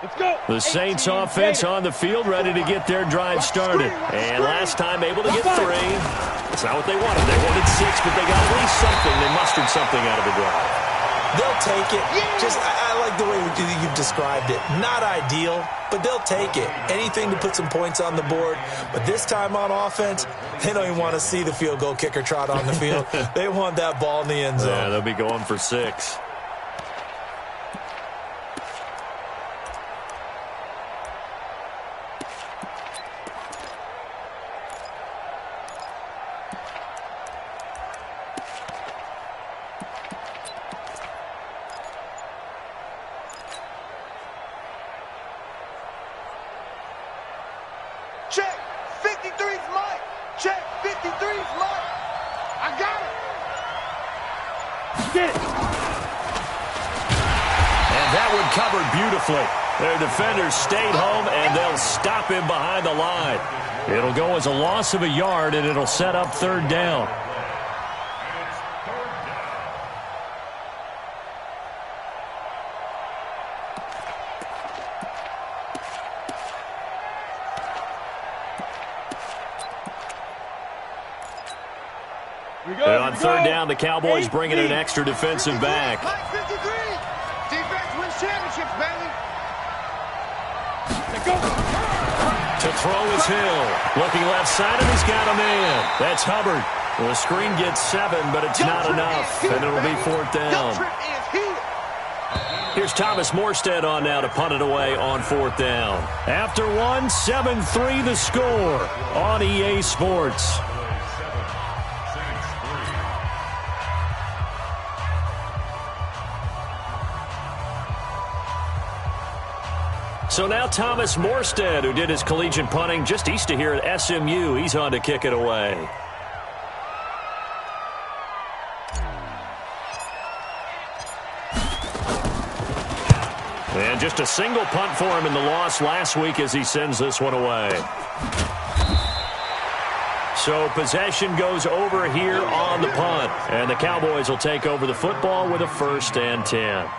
The Saints offense on the field, ready to get their drive started. And last time able to get 3. It's not what they wanted. They wanted 6, but they got at least something. They mustered something out of the drive. They'll take it. I like the way you've described it. Not ideal, but they'll take it. Anything to put some points on the board. But this time on offense, they don't even want to see the field goal kicker trot on the field. They want that ball in the end zone. Yeah, they'll be going for 6. Check, 53's Mike. Check, 53's Mike. I got it. Get it. And that one covered beautifully. Their defenders stayed home, and they'll stop him behind the line. It'll go as a loss of a yard, and it'll set up 3rd down. And on 3rd down, the Cowboys bring in an extra defensive back. Mike 53. Defense wins championships, baby. To throw is Hill. Looking left side, and he's got a man. That's Hubbard. Well, the screen gets 7, but it's not enough, and it'll be 4th down. Here's Thomas Morstead on now to punt it away on 4th down. After 1, 7-3 the score on EA Sports. So now Thomas Morstead, who did his collegiate punting just east of here at SMU, he's on to kick it away. And just a single punt for him in the loss last week as he sends this one away. So possession goes over here on the punt. And the Cowboys will take over the football with a 1st and 10.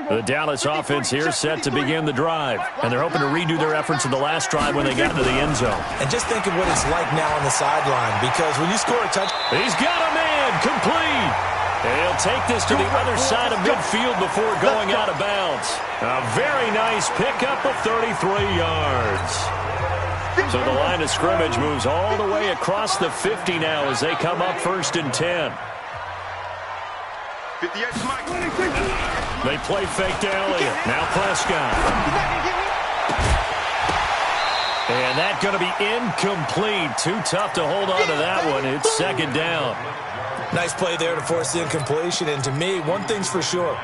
The Dallas offense here set to begin the drive. And they're hoping to redo their efforts in the last drive when they got into the end zone. And just think of what it's like now on the sideline, because when you score a touchdown... He's got a man, complete. And he'll take this to the other side of midfield before going out of bounds. A very nice pickup of 33 yards. So the line of scrimmage moves all the way across the 50 now as they come up 1st and 10. They play fake to Elliott. Now Prescott. And that's going to be incomplete. Too tough to hold on to that one. It's 2nd down. Nice play there to force the incompletion. And to me, one thing's for sure.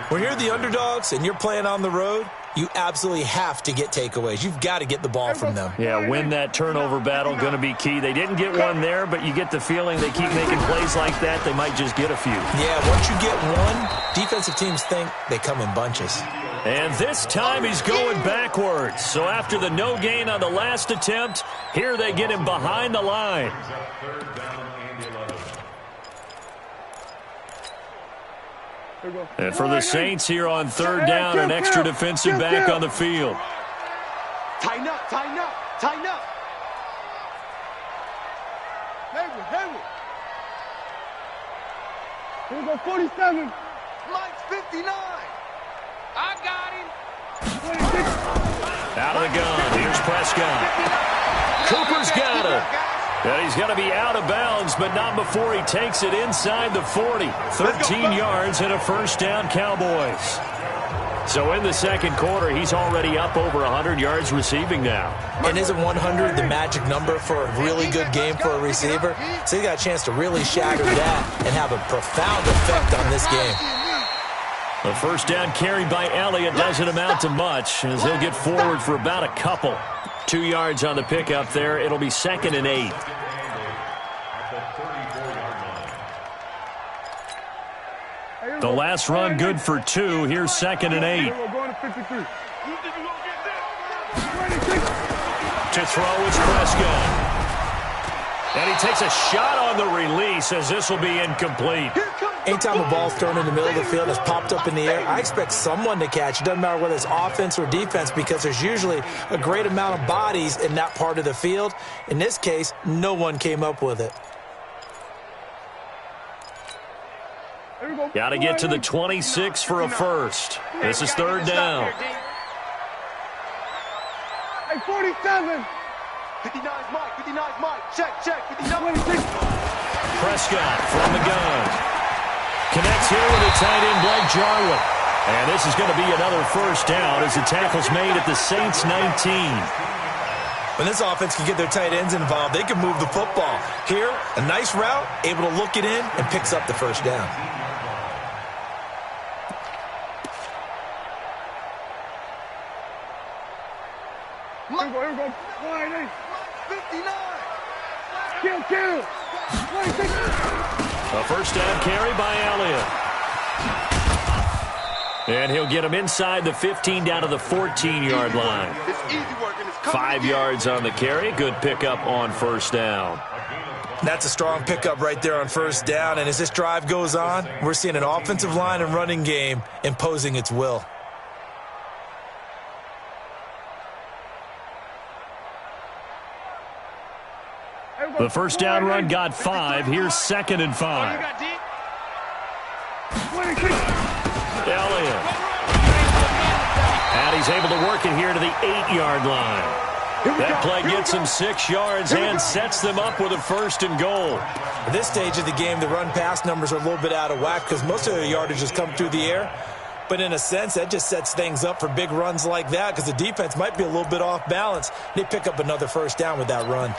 When you're the underdogs and you're playing on the road, you absolutely have to get takeaways. You've got to get the ball from them. Yeah, win that turnover battle, going to be key. They didn't get one there, but you get the feeling they keep making plays like that, they might just get a few. Yeah, once you get one, defensive teams think they come in bunches. And this time he's going backwards. So after the no gain on the last attempt, here they get him behind the line. And for the Saints here on 3rd down, an extra defensive back on the field. Tighten up, tighten up, tighten up. Hayward. Here we go, 47. Mike's 59. I got him. Out of the gun. Here's Prescott. Cooper's got it. And he's going to be out of bounds, but not before he takes it inside the 40. 13 yards and a 1st down, Cowboys. So in the 2nd quarter, he's already up over 100 yards receiving now. And isn't 100 the magic number for a really good game for a receiver? So he got a chance to really shatter that and have a profound effect on this game. The 1st down carried by Elliott doesn't amount to much as he'll get forward for about a couple. 2 yards on the pickup there. It'll be 2nd and 8. The last run good for 2. Here's 2nd and 8. To throw is Prescott. And he takes a shot on the release as this will be incomplete. Anytime a ball's thrown in the middle of the field and it's popped up in the air, I expect someone to catch. It doesn't matter whether it's offense or defense because there's usually a great amount of bodies in that part of the field. In this case, no one came up with it. Got to get to the 26 for a first. This is third down. Hey, 47. 59's Mike. 59's Mike. Check. 59. Prescott from the gun. Connects here with a tight end, Blake Jarwin. And this is going to be another first down as the tackle's made at the Saints 19. When this offense can get their tight ends involved, they can move the football. Here, a nice route, able to look it in, and picks up the first down. Here we go. 59. Kill. 26. A first down carry by Elliott. And he'll get him inside the 15 down to the 14-yard line. 5 yards on the carry. Good pickup on first down. That's a strong pickup right there on first down. And as this drive goes on, we're seeing an offensive line and running game imposing its will. The first down run got 5. Here's 2nd and 5. Elliott. And he's able to work it here to the 8-yard line. That play gets him 6 yards and sets them up with a 1st and goal. At this stage of the game, the run-pass numbers are a little bit out of whack because most of their yardage has come through the air. But in a sense, that just sets things up for big runs like that because the defense might be a little bit off balance. They pick up another first down with that run.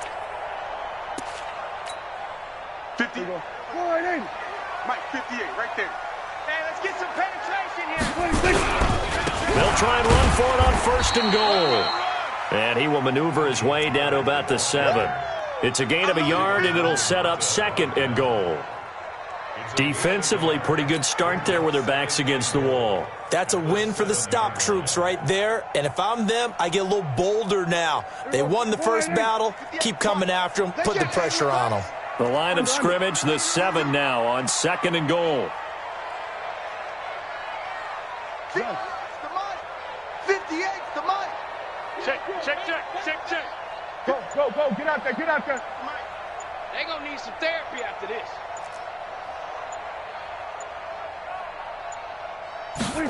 50. Mike, 58, right there. Hey, let's get some penetration here. They'll try and run for it on 1st and goal. And he will maneuver his way down to about the 7. It's a gain of a yard, and it'll set up 2nd and goal. Defensively, pretty good start there with their backs against the wall. That's a win for the stop troops right there. And if I'm them, I get a little bolder now. They won the first battle. Keep coming after them. Put the pressure on them. The line of scrimmage, the 7 now on 2nd and goal. 58's the Mike. Check. Go. Get out there. Mike, they gonna need some therapy after this.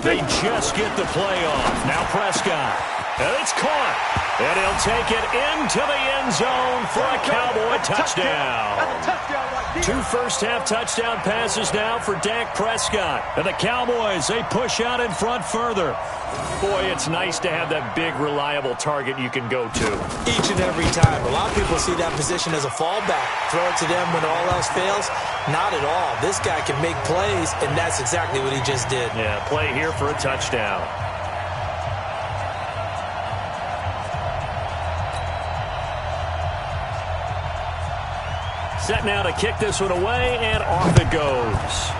They just get the play off. Now Prescott. And it's caught. And he'll take it into the end zone for a Cowboy touchdown. That's a touchdown right there. 2 first-half touchdown passes now for Dak Prescott. And the Cowboys, they push out in front further. Boy, it's nice to have that big, reliable target you can go to. Each and every time. A lot of people see that position as a fallback. Throw it to them when all else fails. Not at all. This guy can make plays, and that's exactly what he just did. Yeah, play here for a touchdown. Set now to kick this one away, and off it goes.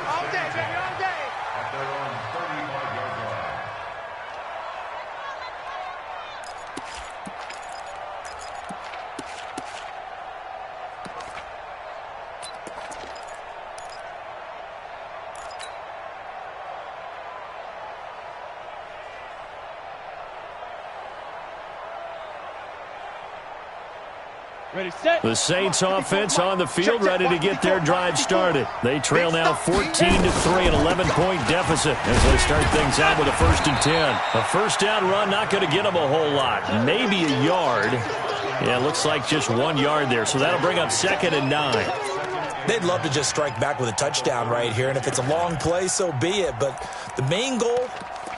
All day, baby, all day. At their own 35-yard line. Ready, set. The Saints offense on the field, ready to get their drive started. They trail now 14-3, an 11-point deficit as they start things out with a 1st and 10. A first down run, not going to get them a whole lot. Maybe a yard. Yeah, looks like just 1 yard there, so that'll bring up 2nd and 9. They'd love to just strike back with a touchdown right here, and if it's a long play, so be it. But the main goal,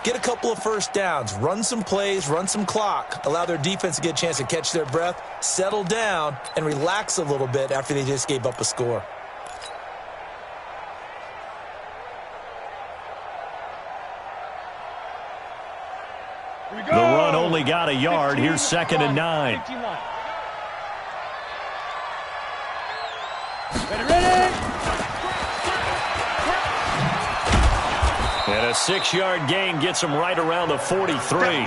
get a couple of first downs, run some plays, run some clock, allow their defense to get a chance to catch their breath, settle down, and relax a little bit after they just gave up a score. The run only got a yard. Here's 2nd and 9. 6-yard gain gets him right around the 43.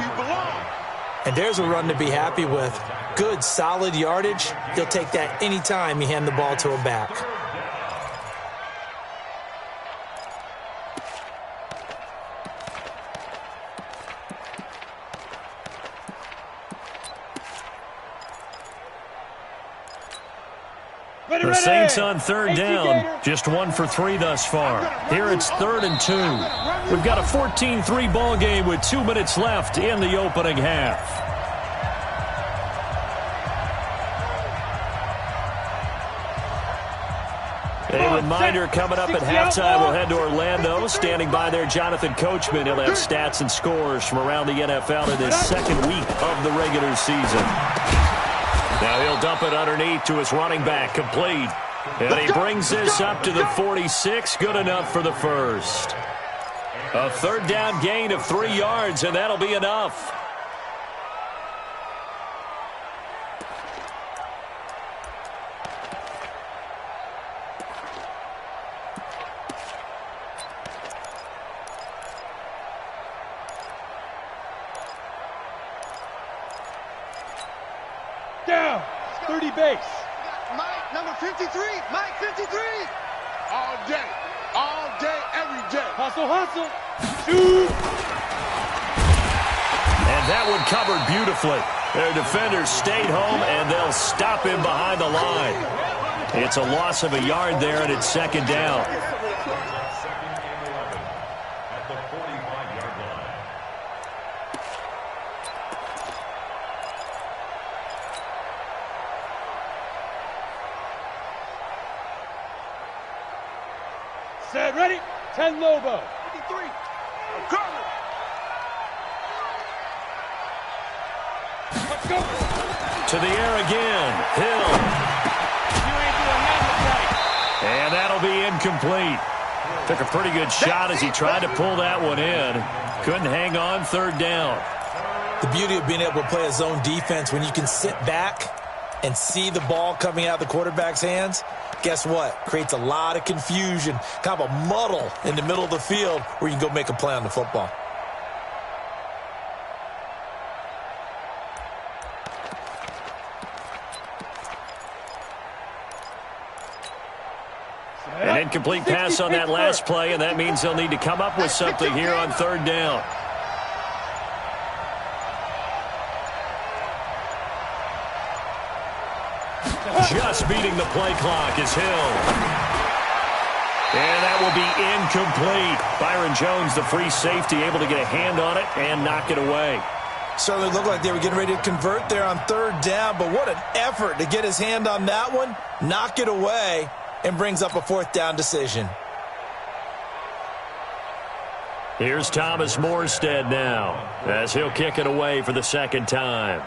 And there's a run to be happy with. Good, solid yardage. He'll take that anytime you hand the ball to a back. The Saints on third down, just 1 for 3 thus far. Here it's 3rd and 2. We've got a 14-3 ball game with 2 minutes left in the opening half. A reminder coming up at halftime, we'll head to Orlando. Standing by there, Jonathan Coachman. He'll have stats and scores from around the NFL in this second week of the regular season. Now he'll dump it underneath to his running back, complete. And he brings this up to the 46, good enough for the first. A 3rd down gain of 3 yards, and that'll be enough. Down, 30 base. Mike, number 53, Mike 53. All day, every day. Hustle. Shoot. And that one covered beautifully. Their defenders stayed home, and they'll stop him behind the line. It's a loss of a yard there, and it's 2nd down. Set, ready? 10 Lobo. 53. I'm coming. Let's go. To the air again. Hill. You ain't doing nothing right. And that'll be incomplete. Took a pretty good shot as he tried to pull that one in. Couldn't hang on 3rd down. The beauty of being able to play a zone defense when you can sit back and see the ball coming out of the quarterback's hands, guess what? Creates a lot of confusion, kind of a muddle in the middle of the field where you can go make a play on the football. An incomplete pass on that last play, and that means they'll need to come up with something here on 3rd down. Just beating the play clock is Hill. And that will be incomplete. Byron Jones, the free safety, able to get a hand on it and knock it away. Certainly looked like they were getting ready to convert there on 3rd down, but what an effort to get his hand on that one, knock it away, and brings up a 4th down decision. Here's Thomas Morstead now, as he'll kick it away for the 2nd time.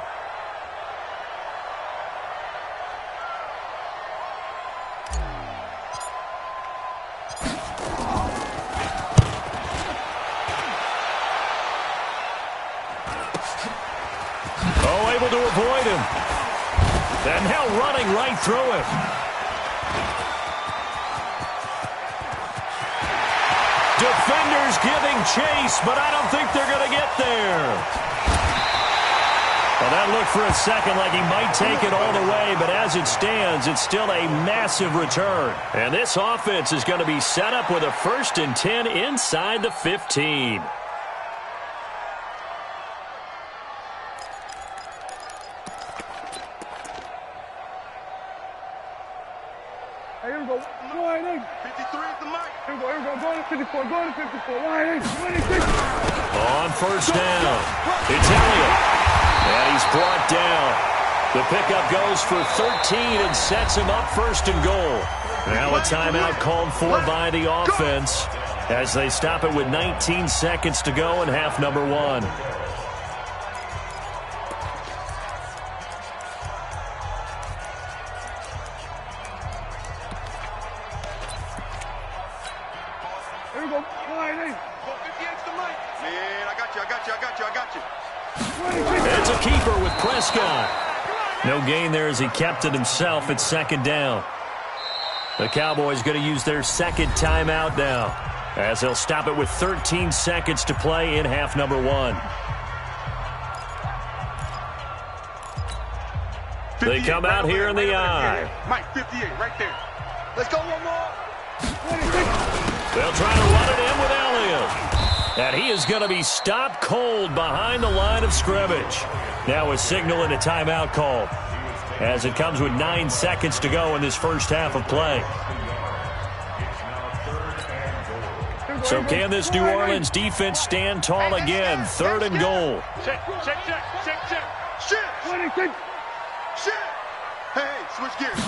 To avoid him. And now running right through him. Defenders giving chase, but I don't think they're going to get there. Well, that looked for a second like he might take it all the way, but as it stands, it's still a massive return. And this offense is going to be set up with a 1st and 10 inside the 15. Here we go. Wide in. 53 is the mic. Here we go. Go to 54. Go to 54. Wide in. 26. On 1st down, it's Elliott. And he's brought down. The pickup goes for 13 and sets him up 1st and goal. Now a timeout called for by the offense as they stop it with 19 seconds to go in half number 1. It's a keeper with Prescott. No gain there as he kept it himself at 2nd down. The Cowboys going to use their 2nd timeout now. as they'll stop it with 13 seconds to play in half number 1. They come out here in the eye. Mike, 58, right there. Let's go one more. They'll try to run it in with Elliott. And he is going to be stopped cold behind the line of scrimmage. Now a signal and a timeout call, as it comes with 9 seconds to go in this first half of play. So can this New Orleans defense stand tall again? 3rd and goal. Check. Shit. Hey, switch gears.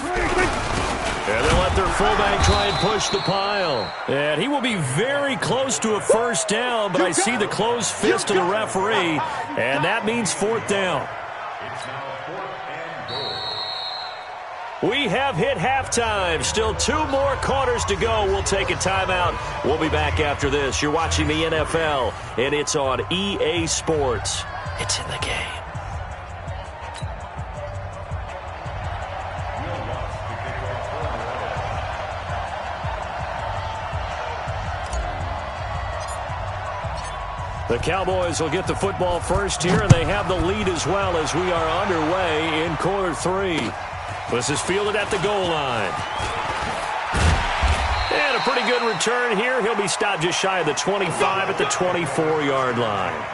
And they'll let their fullback try and push the pile. And he will be very close to a first down, but I see the closed fist of the referee, and that means 4th down. We have hit halftime. Still 2 more quarters to go. We'll take a timeout. We'll be back after this. You're watching the NFL, and it's on EA Sports. It's in the game. The Cowboys will get the football first here, and they have the lead as well as we are underway in quarter 3. This is fielded at the goal line. And a pretty good return here. He'll be stopped just shy of the 25 at the 24-yard line.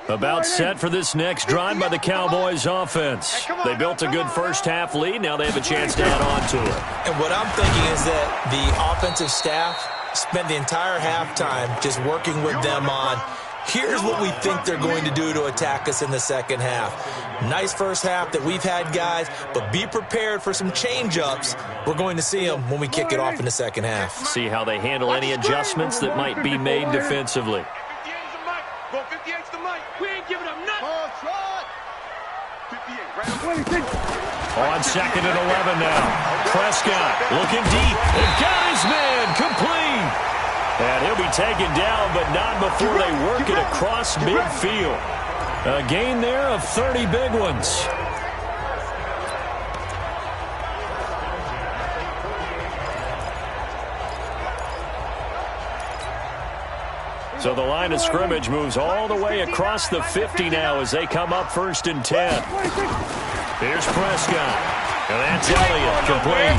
About set for this next drive by the Cowboys offense. They built a good first half lead. Now they have a chance to add on to it. And what I'm thinking is that the offensive staff spent the entire halftime just working with them on, here's what we think they're going to do to attack us in the second half. Nice first half that we've had, guys, but be prepared for some change-ups. We're going to see them when we kick it off in the second half. See how they handle any adjustments that might be made defensively. Go 58's the mic. We ain't giving up nothing. Oh, 58, right on 2nd and 11 now. Prescott looking deep and got his man complete. And he'll be taken down, but not before they work it across midfield. A gain there of 30 big ones. So the line of scrimmage moves all the way across the 50 now as they come up 1st and 10. Here's Prescott. And that's Elliott complete.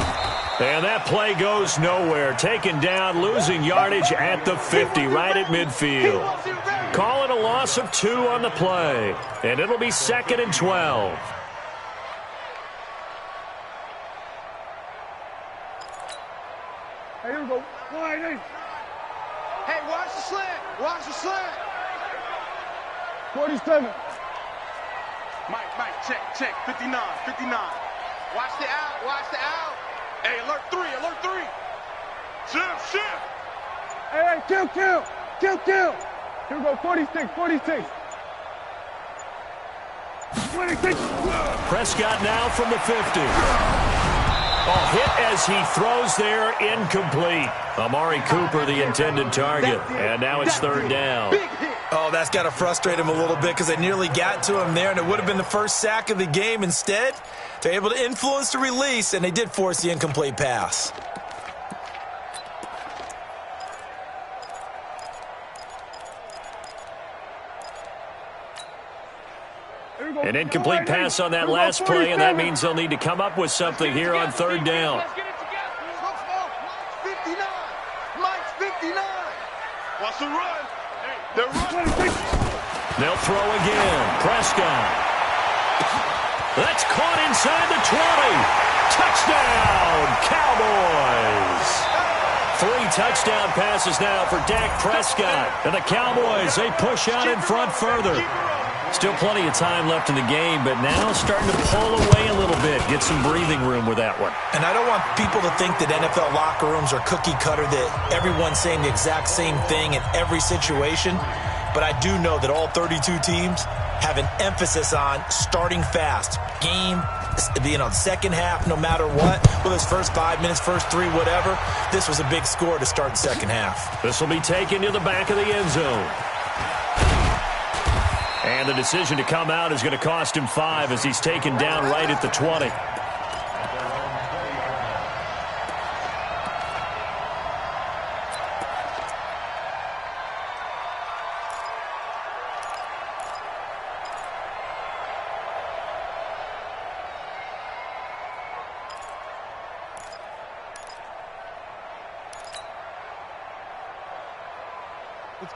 And that play goes nowhere. Taken down, losing yardage at the 50, right at midfield. Call it a loss of 2 on the play. And it'll be 2nd and 12. Here we go. Hey, watch the slant. Watch the slant. 47. Mike, check. 59. Watch the out. Hey, alert 3. Shift. Hey, kill. Here we go, 46. 26. Prescott now from the 50. Hit as he throws there, incomplete. Amari Cooper, the intended target. And now it's 3rd down. Oh, that's got to frustrate him a little bit because they nearly got to him there, and it would have been the first sack of the game. Instead, they're able to influence the release, and they did force the incomplete pass. An incomplete pass on that last play, and that means they'll need to come up with something here on 3rd down. Mike's 59. Watch the run. They're running. They'll throw again. Prescott. That's caught inside the 20. Touchdown, Cowboys. 3 touchdown passes now for Dak Prescott. And the Cowboys, they push out in front further. Still plenty of time left in the game, but now starting to pull away a little bit. Get some breathing room with that one. And I don't want people to think that NFL locker rooms are cookie cutter, that everyone's saying the exact same thing in every situation. But I do know that all 32 teams have an emphasis on starting fast. Game, the second half, no matter what, whether it's first 5 minutes, first 3, whatever, this was a big score to start the second half. This will be taken to the back of the end zone. And the decision to come out is going to cost him 5 as he's taken down right at the 20.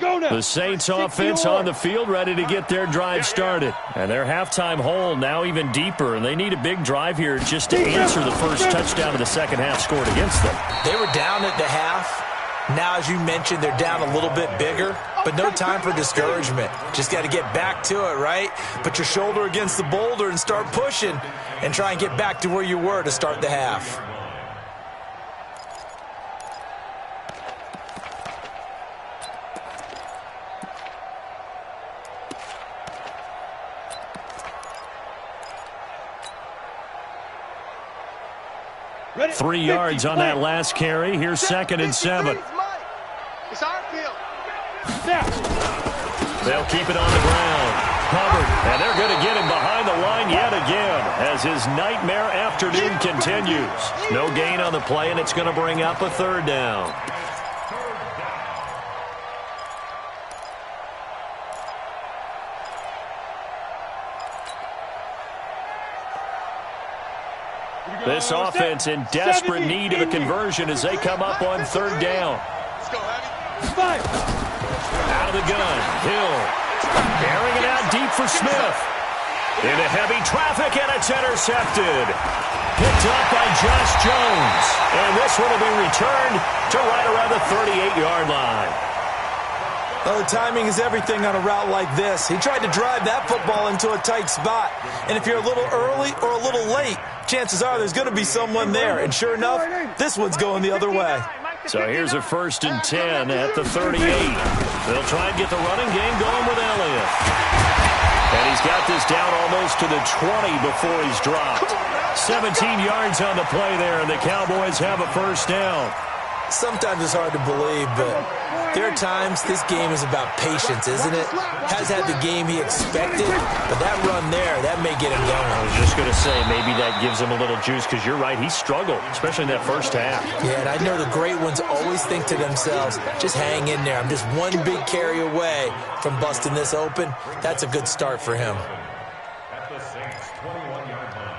The Saints offense on the field, ready to get their drive started. And their halftime hole now even deeper, and they need a big drive here just to answer the first touchdown of the second half scored against them. They were down at the half. Now, as you mentioned, they're down a little bit bigger, but no time for discouragement. Just got to get back to it, right? Put your shoulder against the boulder and start pushing and try and get back to where you were to start the half. Ready? 3 yards on that last carry. Here's 2nd and 7. It's our field. They'll keep it on the ground. Covered, and they're going to get him behind the line yet again as his nightmare afternoon continues. No gain on the play, and it's going to bring up a 3rd down. This offense in desperate need of a conversion as they come up on 3rd down. Out of the gun, Hill. Carrying it out deep for Smith. Into heavy traffic, and it's intercepted. Picked up by Josh Jones. And this one will be returned to right around the 38-yard line. Oh, timing is everything on a route like this. He tried to drive that football into a tight spot. And if you're a little early or a little late, chances are there's going to be someone there. And sure enough, this one's going the other way. So here's a 1st and 10 at the 38. They'll try and get the running game going with Elliott. And he's got this down almost to the 20 before he's dropped. 17 yards on the play there, and the Cowboys have a 1st down. Sometimes it's hard to believe, but there are times this game is about patience, isn't it? Has had the game he expected, but that run there, that may get him going. I was just going to say, maybe that gives him a little juice, because you're right, he struggled, especially in that first half. Yeah, and I know the great ones always think to themselves, just hang in there. I'm just one big carry away from busting this open. That's a good start for him. At the Saints' 21-yard line.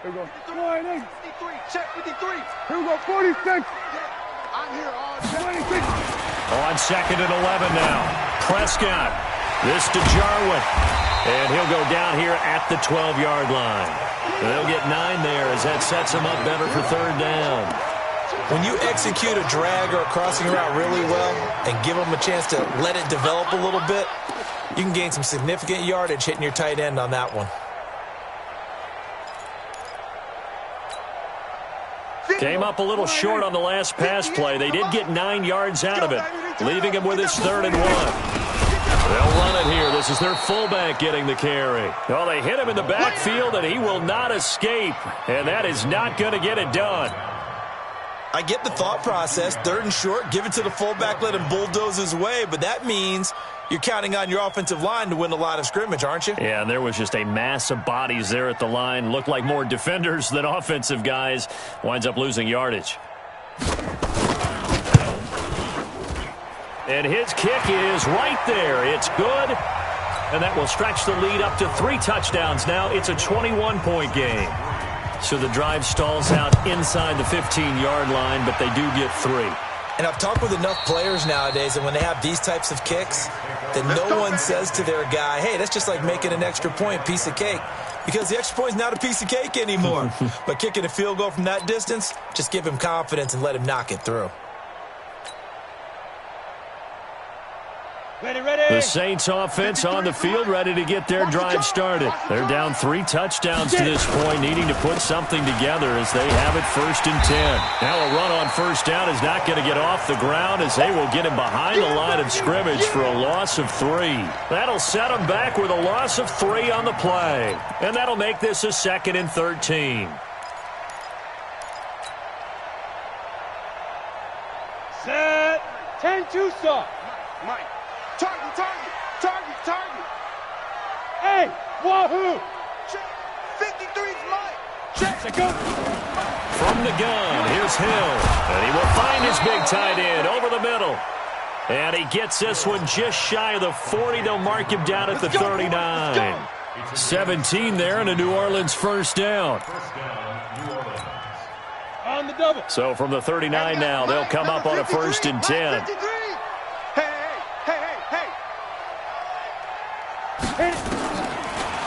Here we go. 53. Check 53. Here we go. 46. I'm here all day. 26. On 2nd and 11 now. Prescott. This to Jarwin. And he'll go down here at the 12-yard line. They'll get 9 there as that sets him up better for 3rd down. When you execute a drag or a crossing route really well and give them a chance to let it develop a little bit, you can gain some significant yardage hitting your tight end on that one. Came up a little short on the last pass play. They did get 9 yards out of it, leaving him with his 3rd and 1. They'll run it here. This is their fullback getting the carry. Well, they hit him in the backfield, and he will not escape, and that is not going to get it done. I get the thought process. 3rd and short, give it to the fullback, let him bulldoze his way, but that means you're counting on your offensive line to win a lot of scrimmage, aren't you? Yeah, and there was just a mass of bodies there at the line. Looked like more defenders than offensive guys. Winds up losing yardage. And his kick is right there. It's good. And that will stretch the lead up to 3 touchdowns now. It's a 21-point game. So the drive stalls out inside the 15-yard line, but they do get 3. And I've talked with enough players nowadays, and when they have these types of kicks, that no one says to their guy, hey, that's just like making an extra point, piece of cake. Because the extra point is not a piece of cake anymore. But kicking a field goal from that distance, just give him confidence and let him knock it through. The Saints offense on the field, ready to get their drive started. They're down 3 touchdowns to this point, needing to put something together as they have it 1st and 10. Now a run on 1st down is not going to get off the ground as they will get him behind the line of scrimmage for a loss of 3. That'll set them back with a loss of 3 on the play. And that'll make this a 2nd and 13. Set. 10-2 stop. Mike. Target. Hey, wahoo! 53's Mike. Check. Go. From the gun, here's Hill. And he will find his big tight end over the middle. And he gets this one just shy of the 40. They'll mark him down at the 39. 17 there and a New Orleans 1st down. On the double. So from the 39 now, they'll come up on a 1st and 10.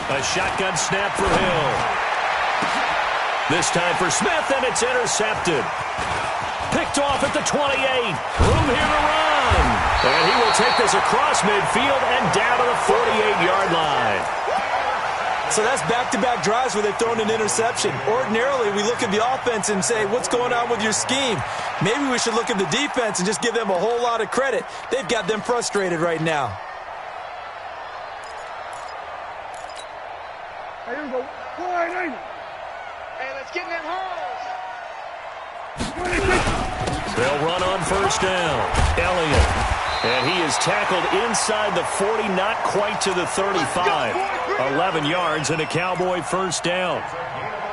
A shotgun snap for Hill. This time for Smith, and it's intercepted. Picked off at the 28. Room here to run. And he will take this across midfield and down to the 48-yard line. So that's back-to-back drives where they've thrown an interception. Ordinarily, we look at the offense and say, what's going on with your scheme? Maybe we should look at the defense and just give them a whole lot of credit. They've got them frustrated right now. Hey, here we go. Hey, let's get in them holes. They'll run on 1st down. Elliott. And he is tackled inside the 40, not quite to the 35. 11 yards and a Cowboy 1st down.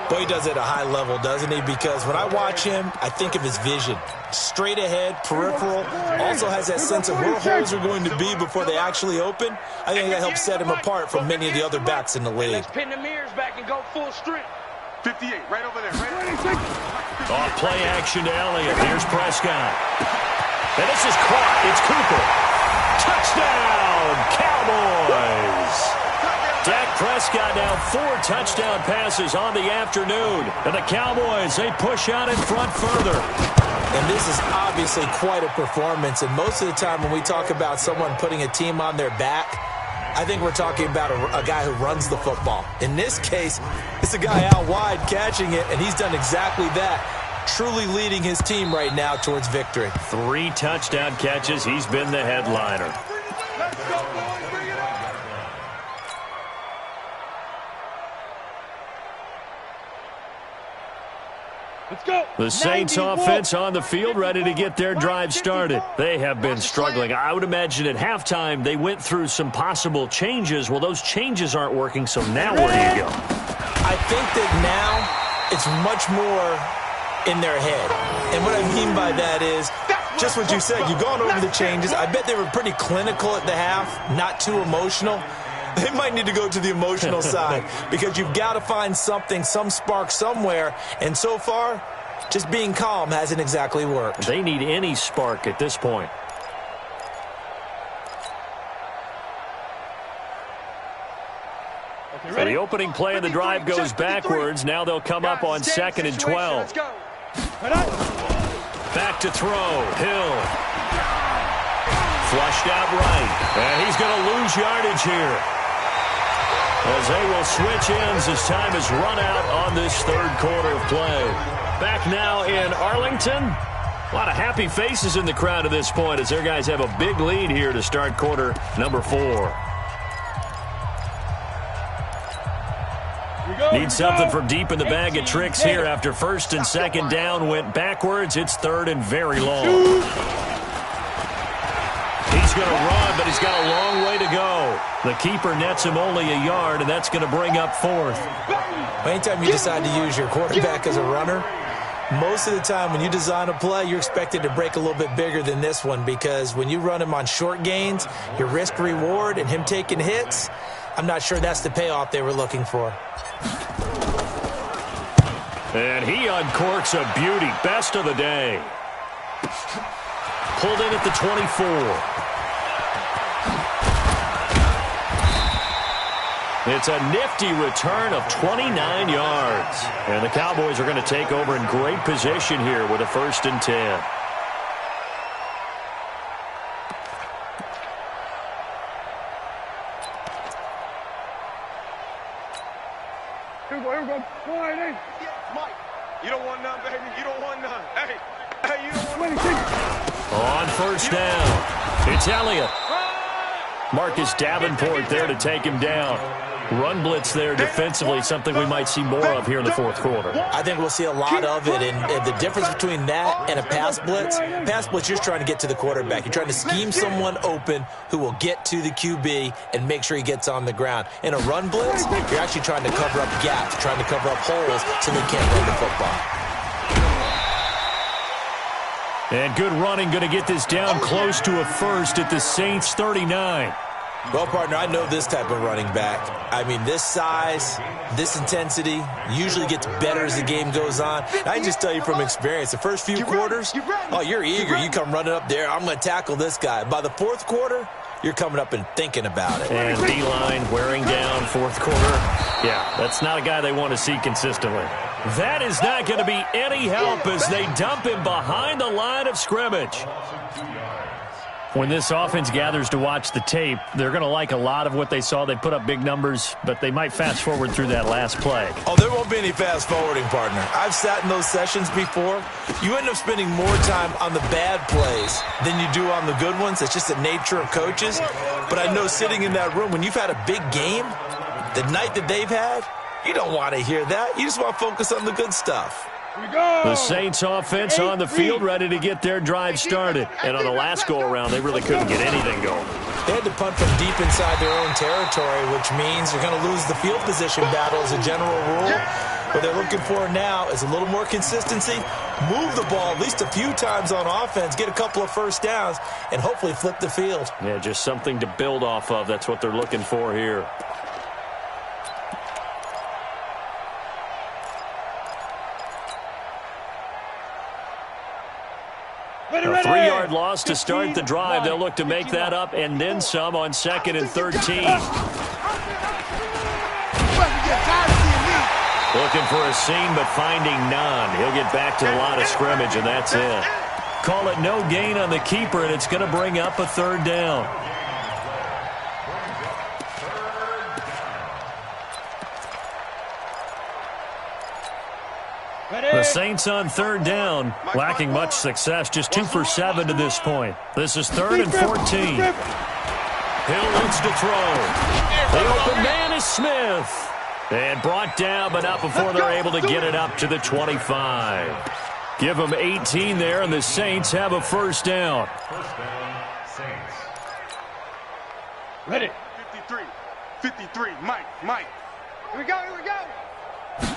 Boy, he does it at a high level, doesn't he? Because when I watch him, I think of his vision. Straight ahead, peripheral, also has that sense of where holes are going to be before they actually open. I think that helps set him apart from many of the other backs in the league. Let's pin the mirrors back and go full strength. 58, right over there. Off play action to Elliott. Here's Prescott. And this is caught. It's Cooper. Touchdown, Cowboys. Dak Prescott now 4 touchdown passes on the afternoon. And the Cowboys, they push out in front further. And this is obviously quite a performance. And most of the time when we talk about someone putting a team on their back, I think we're talking about a guy who runs the football. In this case, it's a guy out wide catching it, and he's done exactly that. Truly leading his team right now towards victory. 3 touchdown catches. He's been the headliner. Let's go, boys. Bring it on. Let's go. The Saints offense on the field, ready to get their drive started. They have been struggling. I would imagine at halftime they went through some possible changes. Well, those changes aren't working, so now where do you go? I think that now it's much more in their head. And what I mean by that is just what you said. You've gone over the changes. I bet they were pretty clinical at the half, not too emotional. They might need to go to the emotional side because you've got to find something, some spark somewhere. And so far, just being calm hasn't exactly worked. They need any spark at this point. So the opening play of the drive goes backwards. Now they'll come up on 2nd and 12. Back to throw. Hill. Flushed out right. And he's going to lose yardage here, as they will switch ends as time is run out on this 3rd quarter of play. Back now in Arlington. A lot of happy faces in the crowd at this point as their guys have a big lead here to start quarter number 4. Need something from deep in the bag of tricks here after 1st and 2nd down went backwards. It's 3rd and very long. He's going to run, but he's got a long way to go. The keeper nets him only a yard, and that's going to bring up 4th. Anytime you decide to use your quarterback as a runner, most of the time when you design a play, you're expected to break a little bit bigger than this one because when you run him on short gains, your risk-reward and him taking hits, I'm not sure that's the payoff they were looking for. And he uncorks a beauty. Best of the day. Pulled in at the 24. It's a nifty return of 29 yards. And the Cowboys are going to take over in great position here with a 1st and 10. Mike, you don't want none, baby. You don't want none. Hey, you don't want none. On first down, it's Elliott. Marcus Davenport there to take him down. Run blitz there defensively, something we might see more of here in the fourth quarter. I think we'll see a lot of it, and the difference between that and a pass blitz, you're trying to get to the quarterback. You're trying to scheme someone open who will get to the QB and make sure he gets on the ground. In a run blitz, you're actually trying to cover up gaps, trying to cover up holes so they can't run the football. And good running, going to get this down close to a first at the Saints 39. Well, partner, I know this type of running back. I mean, this size, this intensity usually gets better as the game goes on. I can just tell you from experience, the first few quarters, you're eager. You come running up there, I'm going to tackle this guy. By the fourth quarter, you're coming up and thinking about it. And D-line wearing down fourth quarter. Yeah, that's not a guy they want to see consistently. That is not going to be any help as they dump him behind the line of scrimmage. When this offense gathers to watch the tape, they're going to like a lot of what they saw. They put up big numbers, but they might fast forward through that last play. Oh, there won't be any fast forwarding, partner. I've sat in those sessions before. You end up spending more time on the bad plays than you do on the good ones. It's just the nature of coaches. But I know sitting in that room, when you've had a big game, the night that they've had, you don't want to hear that. You just want to focus on the good stuff. The Saints offense on the field ready to get their drive started. And on the last go-around, they really couldn't get anything going. They had to punt from deep inside their own territory, which means you're going to lose the field position battle as a general rule. What they're looking for now is a little more consistency, move the ball at least a few times on offense, get a couple of first downs, and hopefully flip the field. Yeah, just something to build off of. That's what they're looking for here. A 3-yard loss to start the drive. They'll look to make that up and then some on 2nd and 13. Looking for a seam, but finding none. He'll get back to the line of scrimmage, and that's it. Call it no gain on the keeper, and it's going to bring up a 3rd down. The Saints on 3rd down, lacking much success, just 2 for 7 to this point. This is 3rd and 14. Hill looks to throw. The open man is Smith. And brought down, but not before they're able to get it up to the 25. Give them 18 there, and the Saints have a 1st down. First down, Saints. Ready. 53, Mike. Here we go.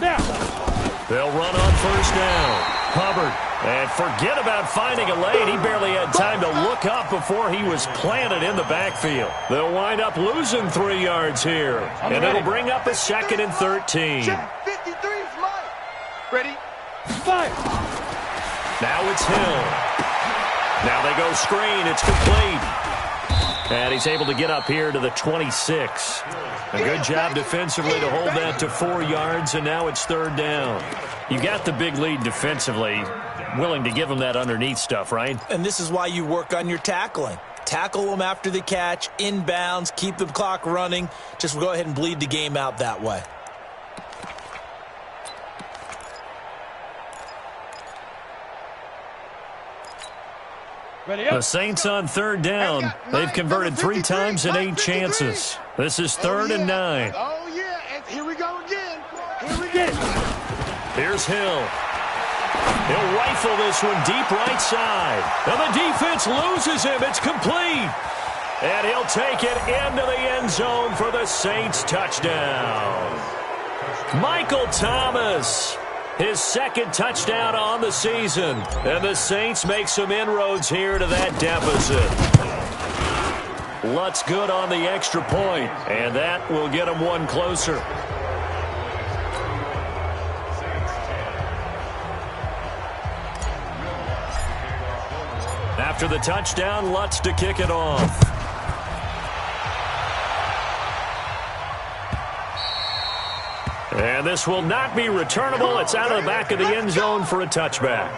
Now. They'll run on 1st down. Hubbard. And forget about finding a lane. He barely had time to look up before he was planted in the backfield. They'll wind up losing 3 yards here. And it'll bring up a 2nd and 13. 53's Mike. Ready? Fire. Now it's Hill. Now they go screen. It's complete. And he's able to get up here to the 26. A good job defensively to hold that to 4 yards, and now it's 3rd down. You got the big lead defensively, willing to give them that underneath stuff, right? And this is why you work on your tackling. Tackle them after the catch, inbounds, keep the clock running. Just go ahead and bleed the game out that way. The Saints on 3rd down. They've converted 3 times in 8 chances. This is 3rd and 9. Oh, yeah. And here we go again. Here's Hill. He'll rifle this one deep right side. And the defense loses him. It's complete. And he'll take it into the end zone for the Saints touchdown. Michael Thomas. His 2nd touchdown on the season. And the Saints make some inroads here to that deficit. Lutz good on the extra point, and that will get them 1 closer. After the touchdown, Lutz to kick it off. And this will not be returnable. It's out of the back of the end zone for a touchback.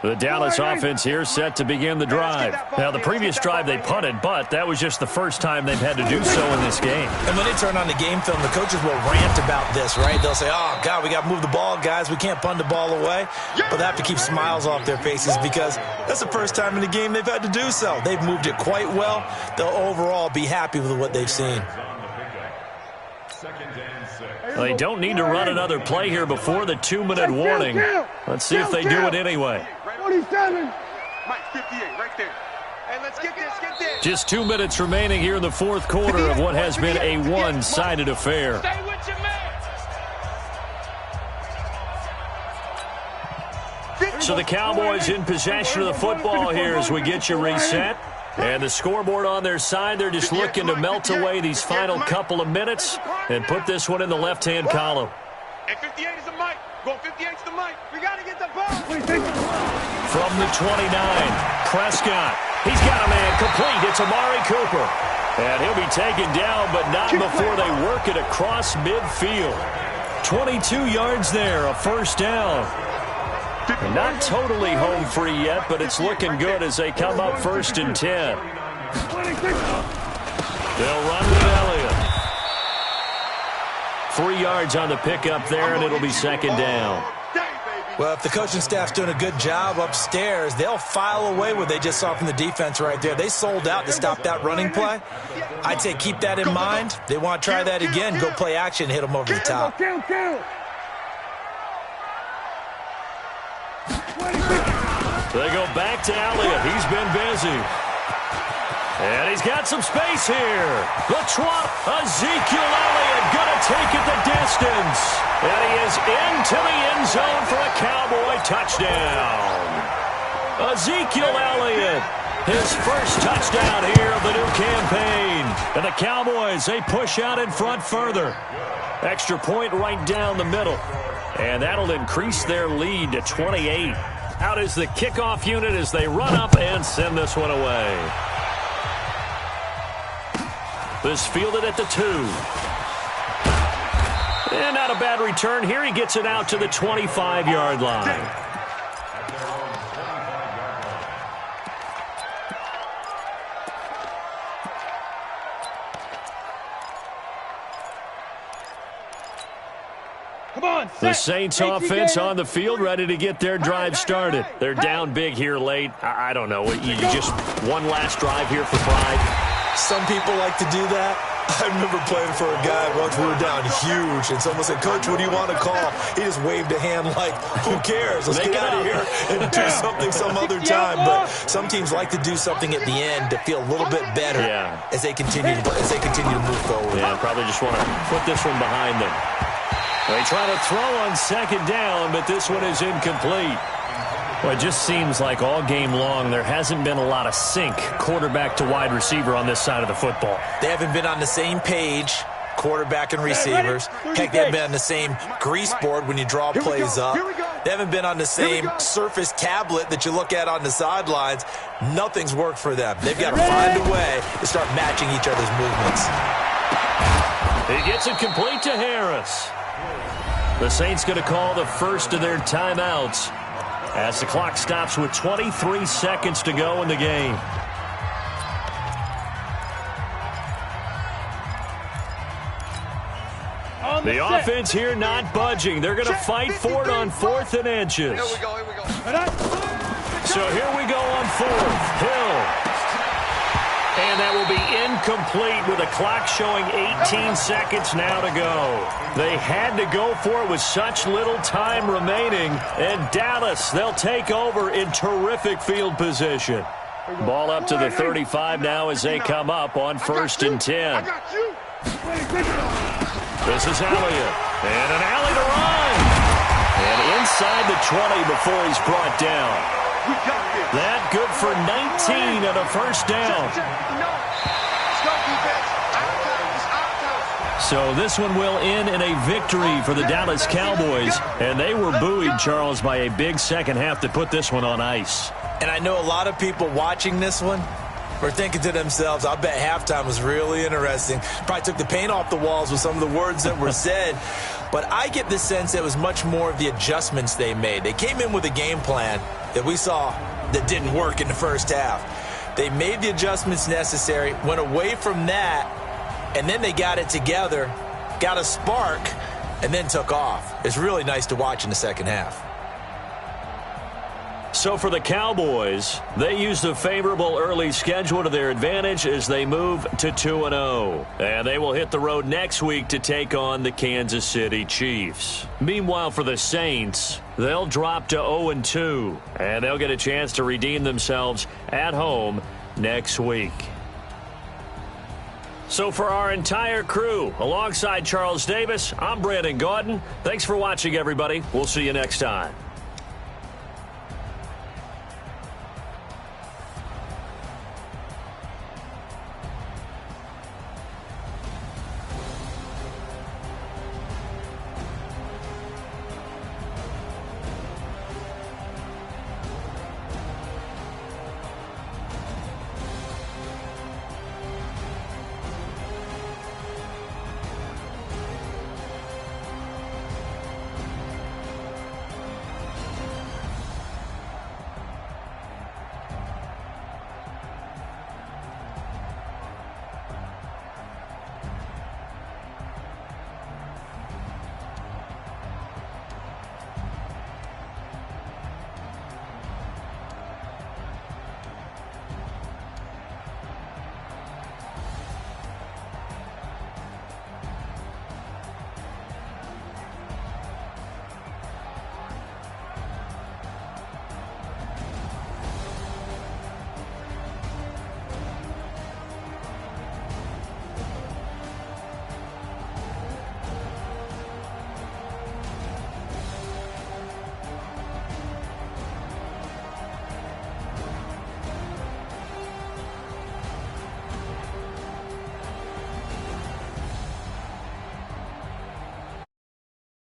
The Dallas offense here set to begin the drive. Now, the previous drive they punted, but that was just the first time they've had to do so in this game. And when they turn on the game film, the coaches will rant about this, right? They'll say, oh, God, we got to move the ball, guys. We can't punt the ball away. But they have to keep smiles off their faces because that's the first time in the game they've had to do so. They've moved it quite well. They'll overall be happy with what they've seen. Well, they don't need to run another play here before the 2-minute warning. Let's see if they do it anyway. 47. Mike, 58, right there. Hey, let's get this. Just 2 minutes remaining here in the fourth quarter of what has been a one-sided affair. Stay with your man. So the Cowboys in possession of the football here as we get you reset. And the scoreboard on their side, they're just looking to melt away these final couple of minutes and put this one in the left-hand column. And 58 is the mic. Go 58 is the mic. We got to get the ball. From the 29, Prescott. He's got a man complete. It's Amari Cooper. And he'll be taken down, but not before they work it across midfield. 22 yards there, a first down. Not totally home free yet, but it's looking good as they come up 1st and 10. They'll run with Elliott. 3 yards on the pickup there, and it'll be 2nd down. Well, if the coaching staff's doing a good job upstairs, they'll file away what they just saw from the defense right there. They sold out to stop that running play. I'd say keep that in mind. They want to try that again, go play action, hit them over the top. They go back to Elliott. He's been busy. And he's got some space here. The trot, Ezekiel Elliott going to take it the distance. And he is into the end zone for a Cowboy touchdown. Ezekiel Elliott, his first touchdown here of the new campaign. And the Cowboys, they push out in front further. Extra point right down the middle. And that'll increase their lead to 28. Out is the kickoff unit as they run up and send this one away. This fielded at the 2. And not a bad return here. He gets it out to the 25-yard line. The Saints offense on the field, ready to get their drive started. They're down big here late. I don't know. You just one last drive here for pride. Some people like to do that. I remember playing for a guy once we were down huge, and someone said, Coach, what do you want to call? He just waved a hand like, who cares? Let's get out of here and do something some other time. But some teams like to do something at the end to feel a little bit better as they continue to move forward. Yeah, probably just want to put this one behind them. They try to throw on 2nd down, but this one is incomplete. Well, it just seems like all game long there hasn't been a lot of sync quarterback to wide receiver on this side of the football. They haven't been on the same page, quarterback and receivers. Heck, they haven't been on the same grease board when you draw plays up. They haven't been on the same Surface tablet that you look at on the sidelines. Nothing's worked for them. They've got to find a way to start matching each other's movements. He gets it complete to Harris. The Saints going to call the first of their timeouts as the clock stops with 23 seconds to go in the game. The offense here not budging. They're going to fight for it on 4th and inches. Here we go. So here we go on 4th. Hill. And that will be incomplete with the clock showing 18 seconds now to go. They had to go for it with such little time remaining. And Dallas, they'll take over in terrific field position. Ball up to the 35 now as they come up on 1st and 10. This is Elliott. And an alley to run. And inside the 20 before he's brought down. That good for 19 and a first down. So this one will end in a victory for the Dallas Cowboys. And they were buoyed, Charles, by a big second half to put this one on ice. And I know a lot of people watching this one were thinking to themselves, I bet halftime was really interesting. Probably took the paint off the walls with some of the words that were said. But I get the sense it was much more of the adjustments they made. They came in with a game plan that we saw that didn't work in the first half. They made the adjustments necessary, went away from that, and then they got it together, got a spark, and then took off. It's really nice to watch in the second half. So for the Cowboys, they used a favorable early schedule to their advantage as they move to 2-0. And they will hit the road next week to take on the Kansas City Chiefs. Meanwhile, for the Saints, they'll drop to 0-2. And they'll get a chance to redeem themselves at home next week. So for our entire crew, alongside Charles Davis, I'm Brandon Gaudin. Thanks for watching, everybody. We'll see you next time.